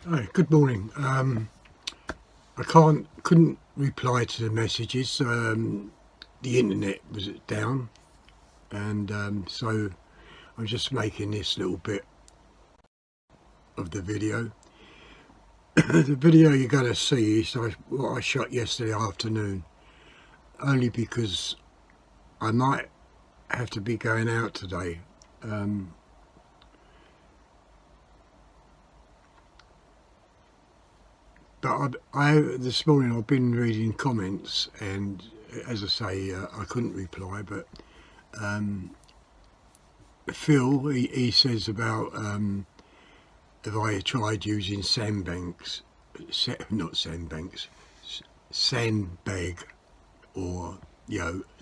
Hi, good morning. I couldn't reply to the messages. The internet was down, and so I'm just making this little bit of the video. The video you're going to see is what I shot yesterday afternoon, only because I might have to be going out today. But this morning I've been reading comments, and as I say, I couldn't reply. But Phil, he says about if I tried using sandbanks, not sandbanks, sandbag, or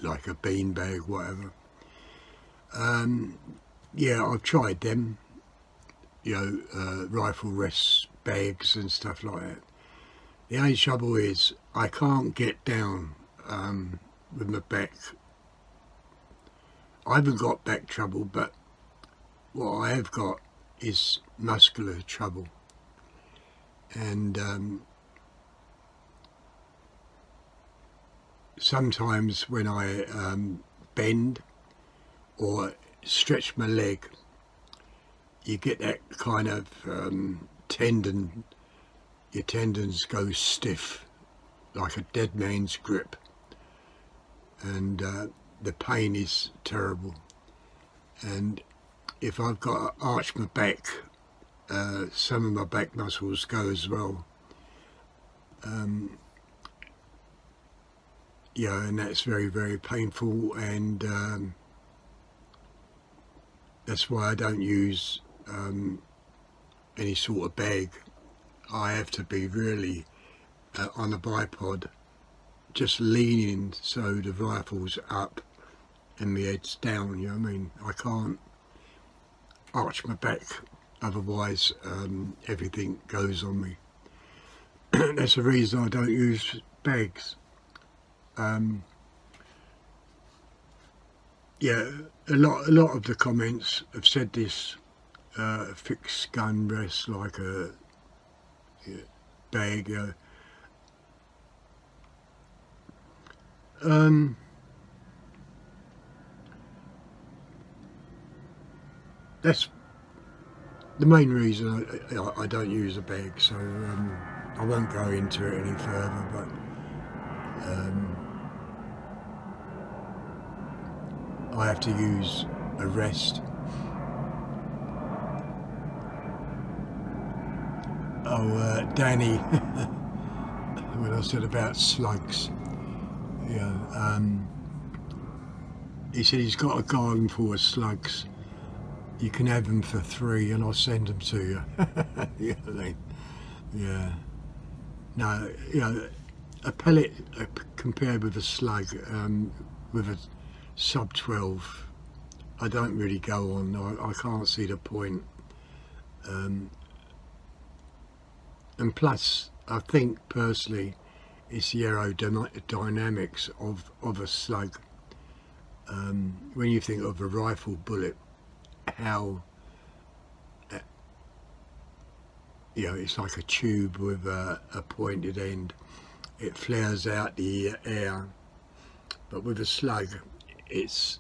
like a beanbag, whatever. Yeah, I've tried them. Rifle rest bags and stuff like that. The only trouble is I can't get down with my back. I haven't got back trouble, but what I have got is muscular trouble. And sometimes when I bend or stretch my leg, you get that kind of tendon. Your tendons go stiff, like a dead man's grip, and the pain is terrible. And if I've got to arch my back, some of my back muscles go as well. And that's very, very painful, and that's why I don't use any sort of bag. I have to be really on a bipod, just leaning so the rifle's up and my head's down, you know what I mean? I can't arch my back, otherwise everything goes on me. That's the reason I don't use bags. Yeah, a lot of the comments have said this, fixed gun rests like a bag. That's the main reason I don't use a bag, so I won't go into it any further, but I have to use a rest. Danny, when I said about slugs, he said he's got a garden full of slugs. You can have them for 3 and I'll send them to you. Yeah. No, a pellet compared with a slug, with a sub 12, I don't really go on. I can't see the point. And plus, I think personally, it's the aerodynamics of a slug. When you think of a rifle bullet, how it's like a tube with a pointed end. It flares out the air, but with a slug, it's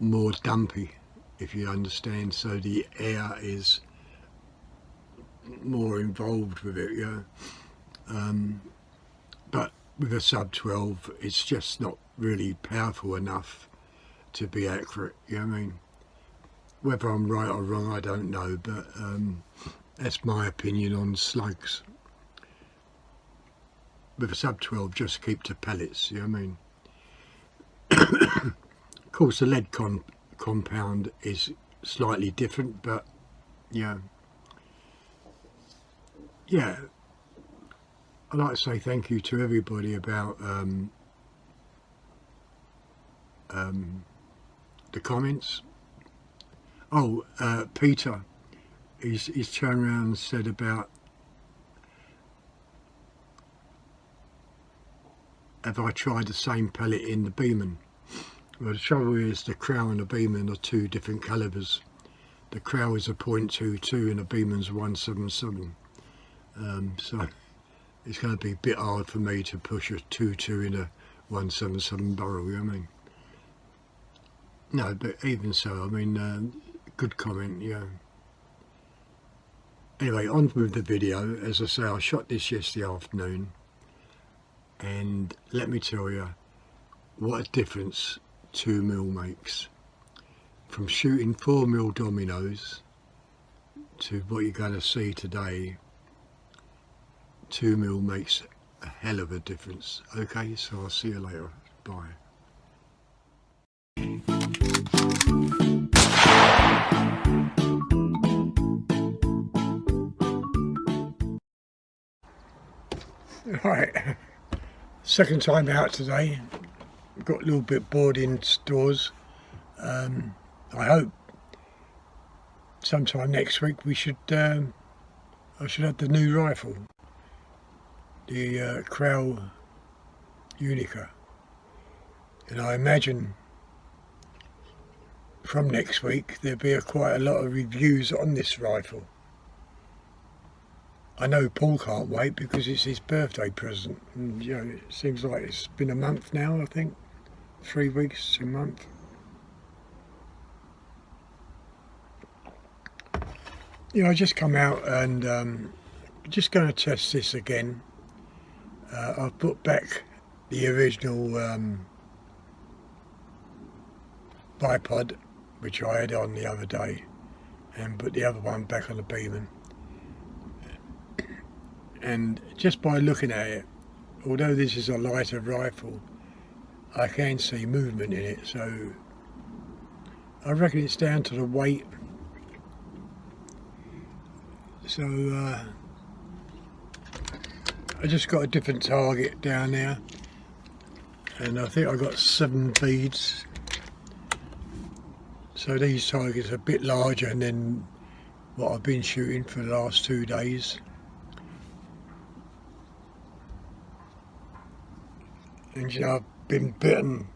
more dumpy, if you understand. So the air is more involved with it, but with a sub 12, it's just not really powerful enough to be accurate, you know what I mean? Whether I'm right or wrong, I don't know, but that's my opinion on slugs. With a sub 12, just keep to pellets, you know what I mean? Of course, the lead compound is slightly different, but yeah. I'd like to say thank you to everybody about the comments. Peter, he's turned around and said about, have I tried the same pellet in the Beeman? Well, the trouble is the Crow and the Beeman are 2 different calibers. The Crow is a .22 and the Beeman's 177. so it's going to be a bit hard for me to push a 2.2 in a 177 barrel, you know what I mean? No, but even so, I mean, good comment, yeah. Anyway, on with the video. As I say, I shot this yesterday afternoon, and let me tell you what a difference 2mm makes. From shooting 4mm dominoes to what you're going to see today, 2mm makes a hell of a difference. Okay, so I'll see you later. Bye. Right, second time out today. Got a little bit bored indoors. I hope sometime next week we should. I should have the new rifle, the Krell Unica, and I imagine from next week there'll be quite a lot of reviews on this rifle. I know Paul can't wait because it's his birthday present, and you know, it seems like it's been a month now. I think 3 weeks, a month. I just come out and just going to test this again. I've put back the original bipod, which I had on the other day, and put the other one back on the Beeman. And just by looking at it, although this is a lighter rifle, I can see movement in it, so I reckon it's down to the weight. So I just got a different target down there, and I think I got 7 beads. So these targets are a bit larger than what I've been shooting for the last 2 days. And you know, I've been bitten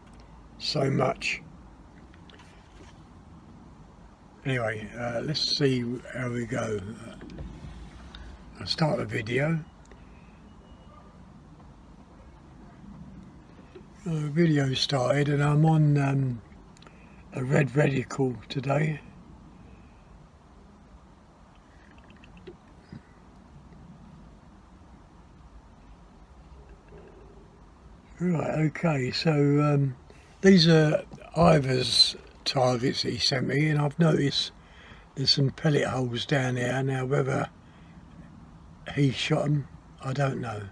so much. Anyway, let's see how we go. I'll start the video. The video started, and I'm on a red reticle today. Right, okay, so these are Ivor's targets that he sent me, and I've noticed there's some pellet holes down there. Now whether he shot them, I don't know,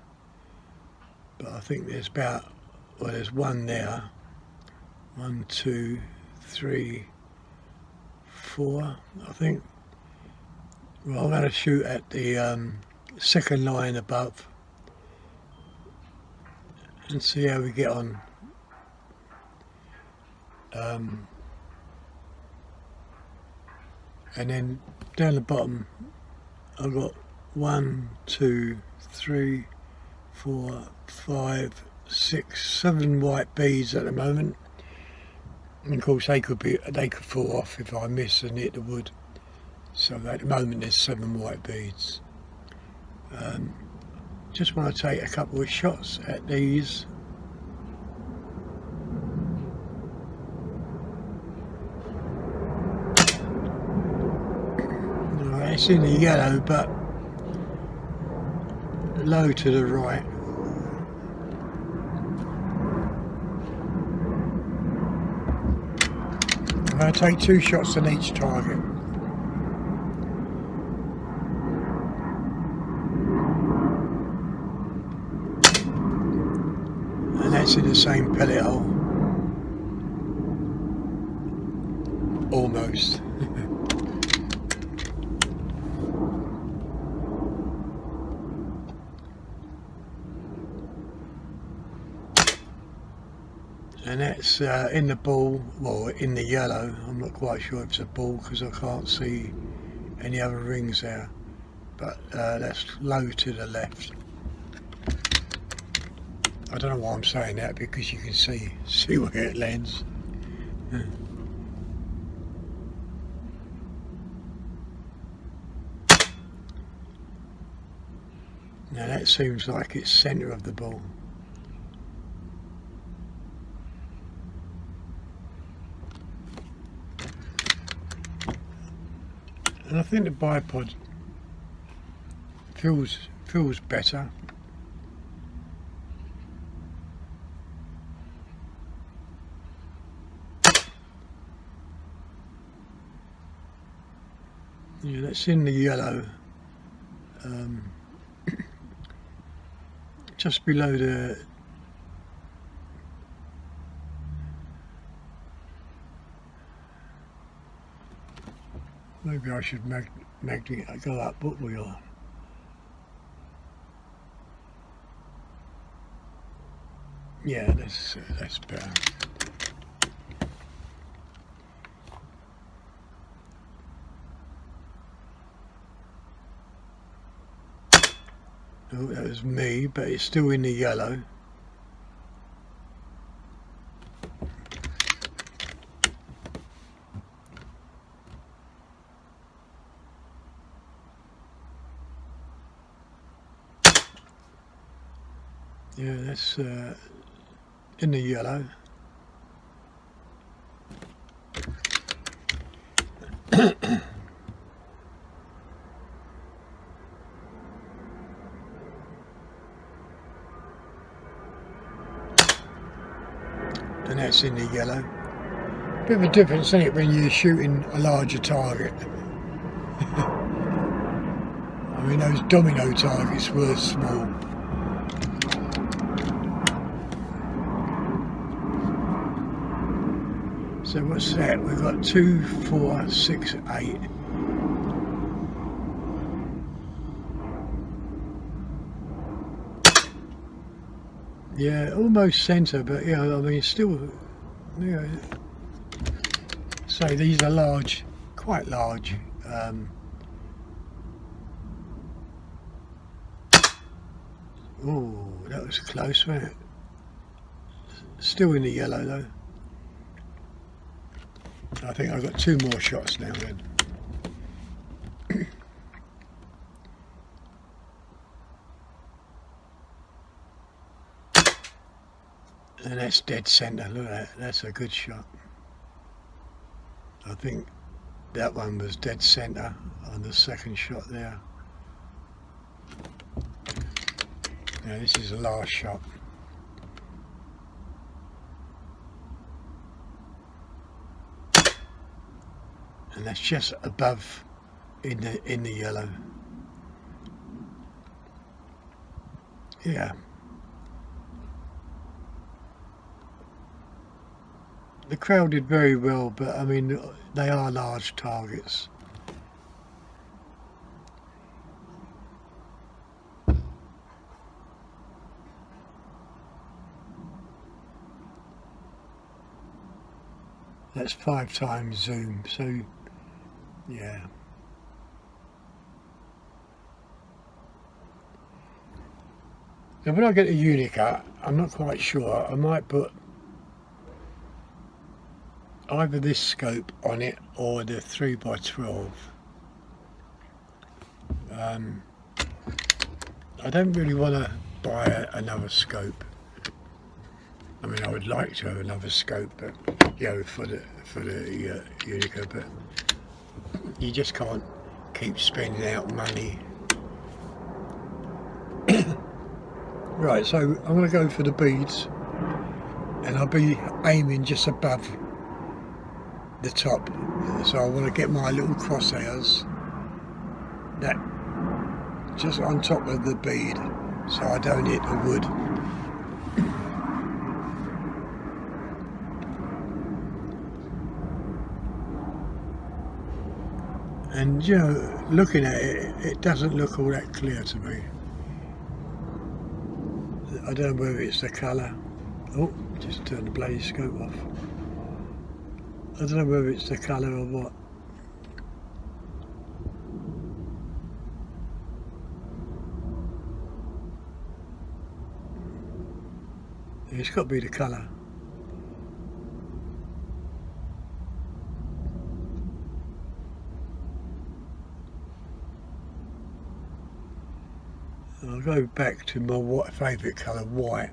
but I think there's about, well, there's one there, 1, 2, 3, 4, I think. Well, I'm going to shoot at the second line above and see how we get on. And then down the bottom I've got 1, 2, 3, 4, 5, 6, 7 white beads at the moment. And of course they could fall off if I miss and hit the wood. So at the moment there's 7 white beads. Just want to take a couple of shots at these. Right, it's in the yellow, but low to the right. I'm going to take 2 shots on each target. And that's in the same pellet hole. Almost. And that's in the ball, well, in the yellow. I'm not quite sure if it's a ball because I can't see any other rings there, but that's low to the left. I don't know why I'm saying that, because you can see where it lands. Now that seems like it's centre of the ball. And I think the bipod feels better. Yeah, that's in the yellow, just below the maybe I should go up, but we are. Yeah, that's better. Oh, that was me, but it's still in the yellow. Yeah, that's in the yellow. And that's in the yellow. Bit of a difference, isn't it, when you're shooting a larger target? I mean, those domino targets were small. So what's that? We've got 2, 4, 6, 8. Yeah, almost centre, but yeah, I mean, still, you know, so these are large, quite large. Oh, that was close, wasn't it? Still in the yellow though. I think I've got 2 more shots now then. And that's dead centre, look at that, that's a good shot. I think that one was dead centre on the second shot there. Now this is the last shot. And that's just above in the yellow. Yeah. The crowd did very well, but I mean, they are large targets. That's 5 times zoom, so yeah. Now when I get a Unica, I'm not quite sure, I might put either this scope on it or the 3x12. I don't really want to buy another scope. I mean, I would like to have another scope, but you know, for the Unica, but you just can't keep spending out money. Right, so I'm going to go for the beads, and I'll be aiming just above the top. So I want to get my little crosshairs that just on top of the bead, so I don't hit the wood. And you know, looking at it, it doesn't look all that clear to me. I don't know whether it's the colour. Oh, just turn the bloody scope off. I don't know whether it's the colour or what. It's got to be the colour. I'll go back to my favourite colour, white.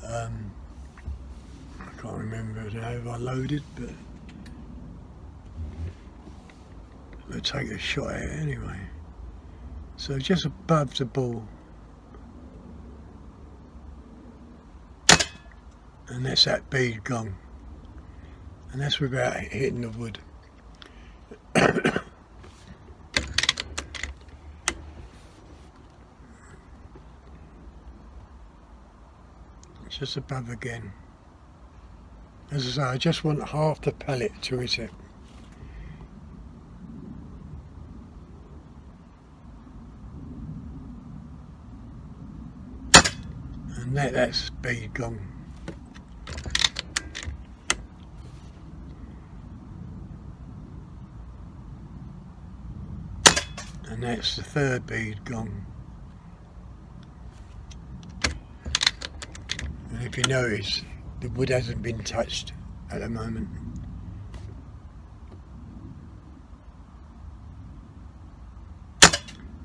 I can't remember now if I loaded, but I'll take a shot at it anyway. So just above the ball, and that's that bead gone, and that's without hitting the wood. Just above again. As I say, I just want half the pallet to hit it. And that's bead gone. And that's the third bead gone. And if you notice, the wood hasn't been touched at the moment.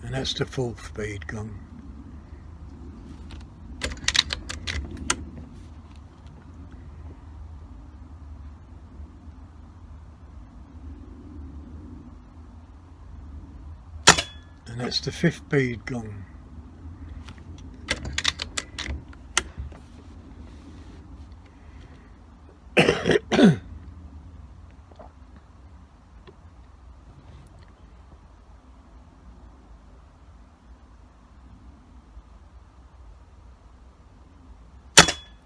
And that's the fourth bead gone. And that's the fifth bead gone.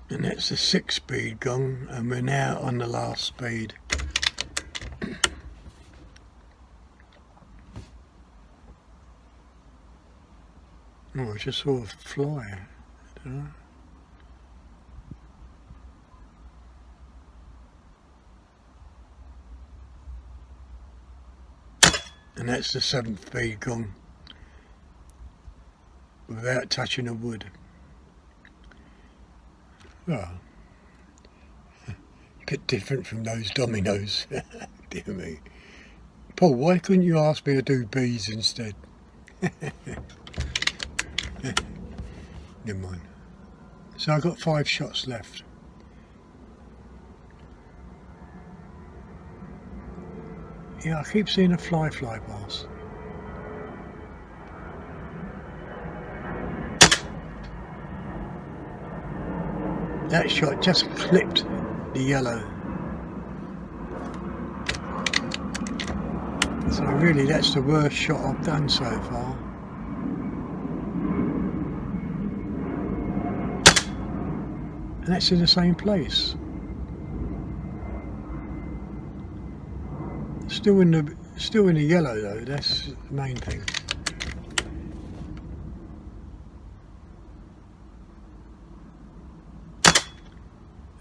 And that's the sixth bead gone, and we're now on the last bead. Oh, I just saw a fly. I don't know. And that's the seventh bead gone, without touching the wood. Well, a bit different from those dominoes. Dear me. Paul, why couldn't you ask me to do bees instead? Never mind. So I've got 5 shots left. Yeah, I keep seeing a fly past. That shot just clipped the yellow. So really that's the worst shot I've done so far. And that's in the same place. Still in the yellow though, that's the main thing.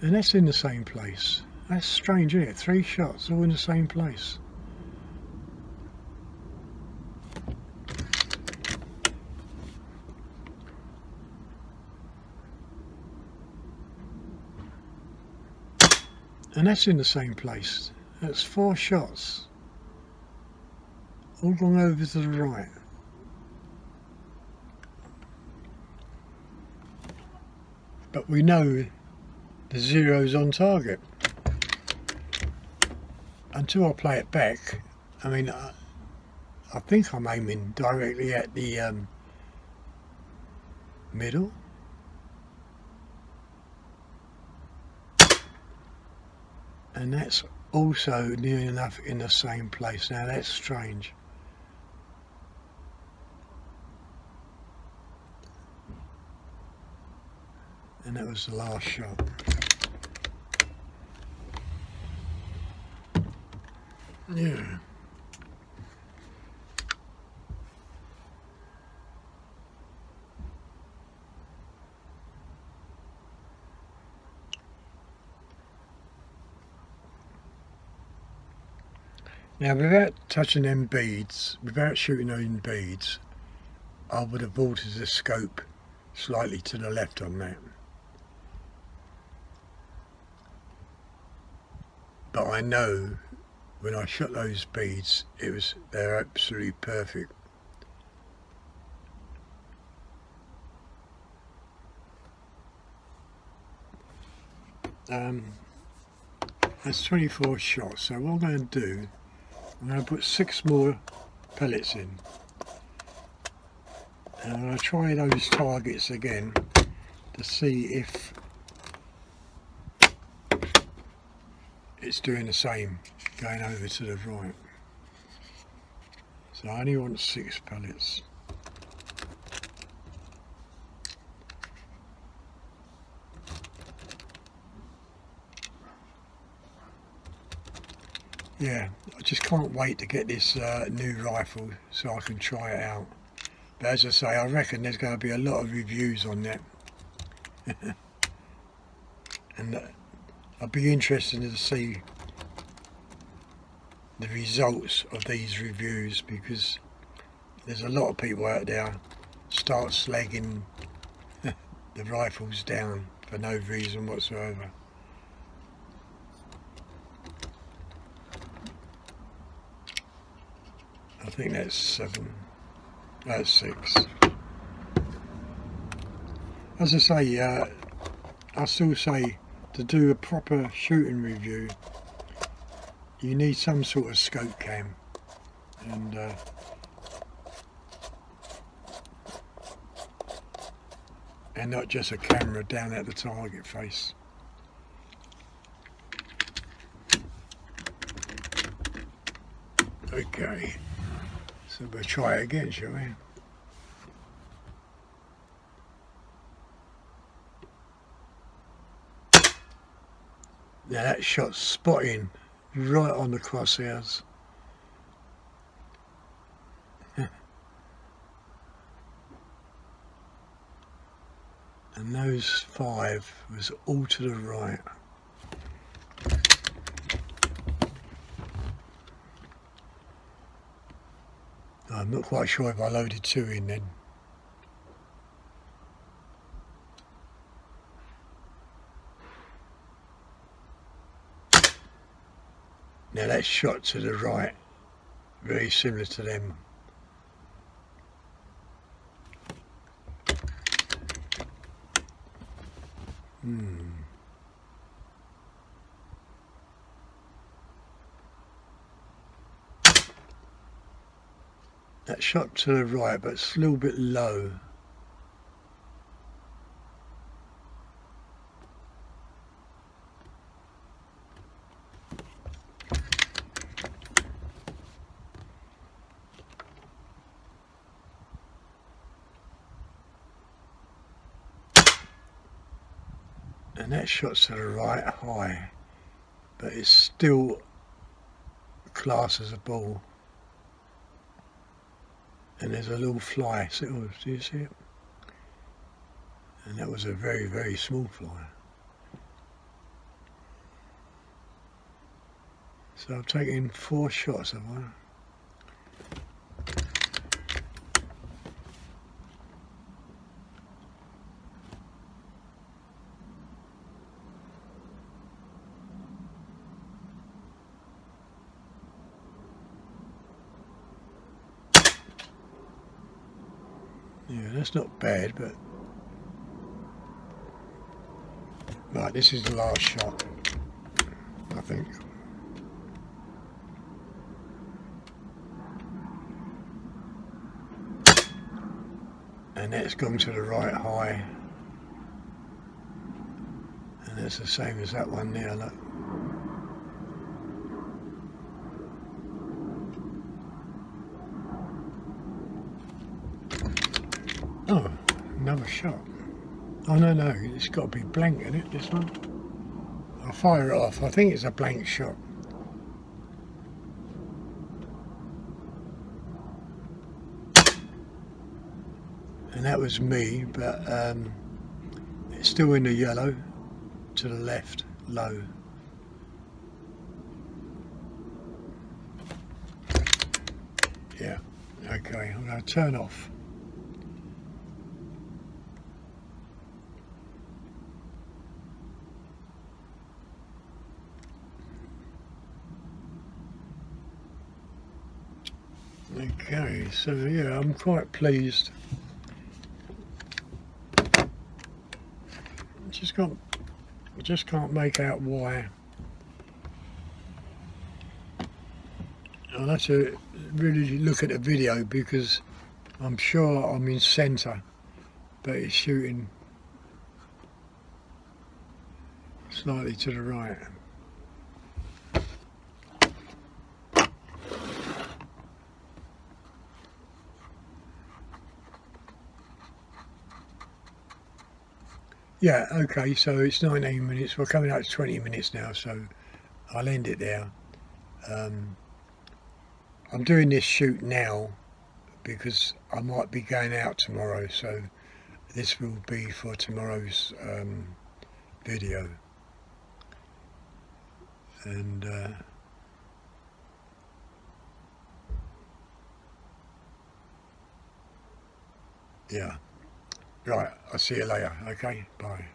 And that's in the same place. That's strange, isn't it? 3 shots all in the same place. And that's in the same place. That's 4 shots. All gone over to the right. But we know the zero's on target. Until I play it back, I mean, I think I'm aiming directly at the middle. And that's also near enough in the same place. Now that's strange. And that was the last shot. Yeah. Now without touching them beads, without shooting those beads, I would have altered the scope slightly to the left on that. But I know when I shot those beads, they're absolutely perfect. that's 24 shots. So what I'm going to do, I'm going to put 6 more pellets in. And I'm going to try those targets again to see if it's doing the same, going over to the right. So I only want 6 pellets. Yeah, I just can't wait to get this new rifle so I can try it out. But as I say, I reckon there's going to be a lot of reviews on that. And I'd be interested to see the results of these reviews, because there's a lot of people out there start slagging the rifles down for no reason whatsoever. I think that's 7, that's 6. As I say, I still say to do a proper shooting review you need some sort of scope cam, and not just a camera down at the target face. Okay, so we'll try it again, shall we? Now that shot's spotting right on the crosshairs. And those 5 was all to the right. I'm not quite sure if I loaded 2 in then. Now that's shot to the right, very similar to them. That shot to the right, but it's a little bit low. And that shot's to the right high, but it's still classed as a ball. And there's a little fly, do you see it? And that was a very, very small fly. So I've taken 4 shots, have I? Yeah, that's not bad, but... Right, this is the last shot, I think. And that's gone to the right high. And that's the same as that one there, look. Oh, another shot. Oh no, it's got to be blank in it, this one. I'll fire it off. I think it's a blank shot. And that was me, but it's still in the yellow, to the left, low. Yeah, okay, I'm going to turn off. Okay, so yeah, I'm quite pleased. Just got I just can't make out why. I'll have to really look at the video because I'm sure I'm in centre, but it's shooting slightly to the right. Yeah, okay, so it's 19 minutes. We're coming up to 20 minutes now, so I'll end it there. I'm doing this shoot now because I might be going out tomorrow, so this will be for tomorrow's video. And yeah, right, I'll see you later. Okay, bye.